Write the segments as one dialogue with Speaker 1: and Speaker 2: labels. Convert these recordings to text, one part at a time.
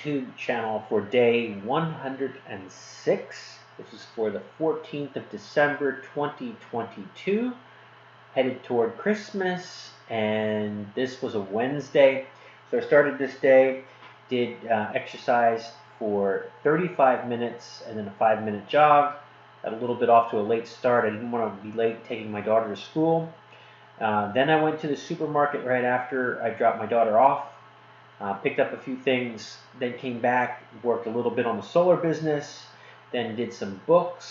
Speaker 1: YouTube channel for day 106. This is for the 14th of December 2022, headed toward Christmas, and this was a Wednesday. So I started this day, did exercise for 35 minutes and then a 5-minute jog. Got a little bit off to a late start. I didn't want to be late taking my daughter to school. Then I went to the supermarket right after I dropped my daughter off. Picked up a few things, then came back, worked a little bit on the solar business, then did some book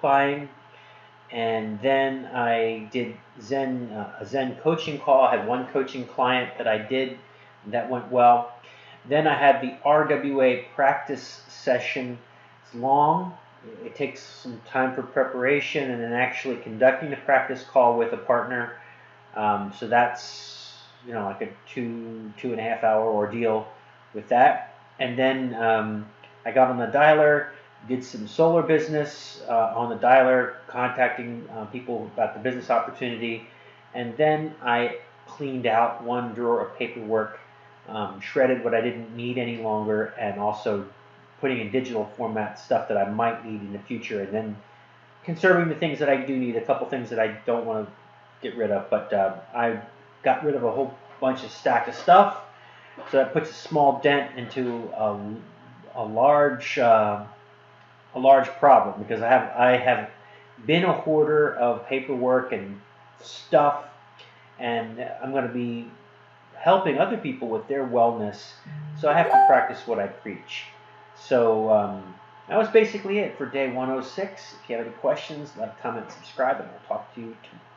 Speaker 1: buying, and then I did a Zen coaching call. I had one coaching client that I did, and that went well. Then I had the RWA practice session. It's long. It takes some time for preparation and then actually conducting the practice call with a partner. So that's like a 2.5 hour ordeal with that. And then I got on the dialer, did some solar business on the dialer, contacting people about the business opportunity. And then I cleaned out one drawer of paperwork, shredded what I didn't need any longer, and also putting in digital format stuff that I might need in the future, and then conserving the things that I do need, a couple things that I don't want to get rid of. But I got rid of a whole bunch of stack of stuff, so that puts a small dent into a large problem, because I have been a hoarder of paperwork and stuff, and I'm going to be helping other people with their wellness, so I have to practice what I preach. So that was basically it for day 106. If you have any questions, like, comment, subscribe, and I'll talk to you tomorrow.